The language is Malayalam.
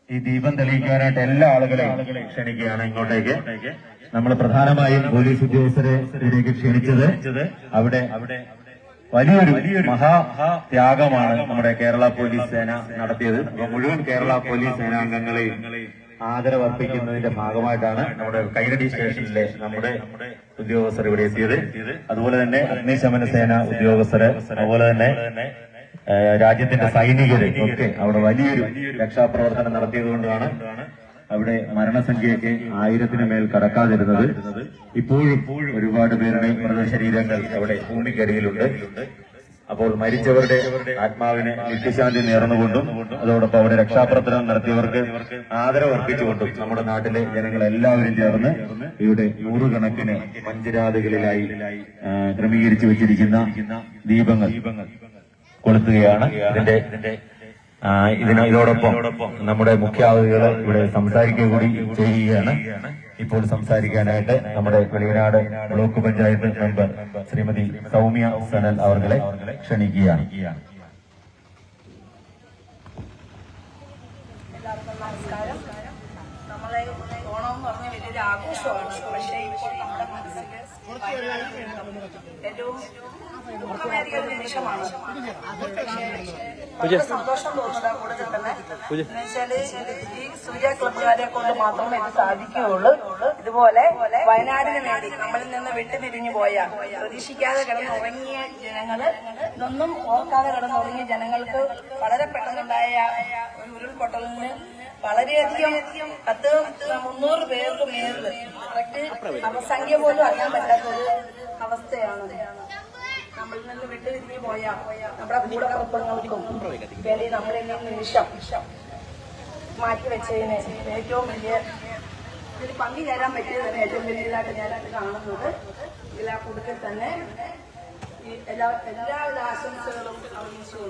ഈ ദീപം തെളിയിക്കാനായിട്ട് എല്ലാ ആളുകളെയും ക്ഷണിക്കുകയാണ് ഇങ്ങോട്ടേക്ക്. നമ്മൾ പ്രധാനമായും പോലീസ് ഉദ്യോഗസ്ഥരെ ഇതിലേക്ക് ക്ഷണിച്ചത് അവിടെ വലിയൊരു മഹാത്യാഗമാണ് നമ്മുടെ കേരള പോലീസ് സേന നടത്തിയത്. അപ്പൊ മുഴുവൻ കേരള പോലീസ് സേനാംഗങ്ങളെയും ആദരവർപ്പിക്കുന്നതിന്റെ ഭാഗമായിട്ടാണ് നമ്മുടെ കൈരടി സ്റ്റേഷനിലെ നമ്മുടെ ഉദ്യോഗസ്ഥർ ഇവിടെ എത്തിയത്. അതുപോലെ തന്നെ അഗ്നിശമന സേന ഉദ്യോഗസ്ഥര്, അതുപോലെ തന്നെ രാജ്യത്തിന്റെ സൈനികര് ഒക്കെ അവിടെ വലിയൊരു രക്ഷാപ്രവർത്തനം നടത്തിയതുകൊണ്ടാണ് അവിടെ മരണസംഖ്യയൊക്കെ 1000-ന് മേൽ കടക്കാതിരുന്നത്. ഇപ്പോഴും ഒരുപാട് പേരുടെ മൃതശരീരങ്ങൾ അവിടെ ഭൂമിക്കടിയിലുണ്ട്. അപ്പോൾ മരിച്ചവരുടെ ആത്മാവിന് നിത്യശാന്തി നേർന്നുകൊണ്ടും അതോടൊപ്പം അവിടെ രക്ഷാപ്രവർത്തനം നടത്തിയവർക്ക് ആദരവർപ്പിച്ചുകൊണ്ടും നമ്മുടെ നാട്ടിലെ ജനങ്ങൾ എല്ലാവരും ചേർന്ന് ഇവിടെ നൂറുകണക്കിന് മഞ്ചരാതുകളിലായി ക്രമീകരിച്ചു വെച്ചിരിക്കുന്ന ദീപങ്ങൾ കൊളുത്തുകയാണ്. ഇതോടൊപ്പം നമ്മുടെ മുഖ്യാതിഥികൾ ഇവിടെ സംസാരിക്കുക കൂടി ചെയ്യുകയാണ്. ഇപ്പോൾ സംസാരിക്കാനായിട്ട് നമ്മുടെ വെളിയനാട് ബ്ലോക്ക് പഞ്ചായത്ത് മെമ്പർ ശ്രീമതി സൗമ്യ സനൽ അവരെ ക്ഷണിക്കുകയാണ്. നമസ്കാരം. നമ്മളെ ഓണം എന്ന് പറഞ്ഞ വലിയൊരു ആഘോഷമാണ്. പക്ഷേ ഇപ്പോൾ നമ്മുടെ മനസ്സിൽ ഏറ്റവും ദുഃഖമേറിയ ഒരു നിമിഷമാണ്. സന്തോഷം തോന്നുന്നത് കൂടുതൽ തന്നെ എന്ന് വെച്ചാല് ഈ സൂര്യ ക്ലബ്ബുകാരെ കൊണ്ട് മാത്രമേ ഇത് സാധിക്കുകയുള്ളൂ. ഇതുപോലെ വയനാടിന് വേണ്ടി നമ്മളിൽ നിന്ന് വിട്ടുപിരിഞ്ഞു പോയ, പ്രതീക്ഷിക്കാതെ കിടന്നുറങ്ങിയ ജനങ്ങള്, ഇതൊന്നും ഓർക്കാതെ കിടന്നുറങ്ങിയ ജനങ്ങൾക്ക് വളരെ പെട്ടെന്നുണ്ടായ ഒരു ഉരുൾപൊട്ടലിന് വളരെയധികം 300 പേർക്ക് മേളിൽ അവസംഖ്യ പോലും അറിയാൻ പറ്റാത്തൊരു അവസ്ഥയാണ്. നമ്മളിൽ നിന്ന് വിട്ടുതിരിഞ്ഞു പോയ നമ്മുടെ കൂടപ്പുറങ്ങൾക്കും വേണ്ടി നമ്മളെ നിമിഷം മാറ്റിവെച്ചതിന് ഏറ്റവും വലിയ ഇതിൽ പങ്കുചേരാൻ പറ്റിയതാണ് ഏറ്റവും വലിയതായിട്ട് ഞാനത് കാണുന്നത്. ഇതിൽ ആ കുടുക്കിൽ തന്നെ എല്ലാവിധ ആശംസകളും അറിയിച്ചു.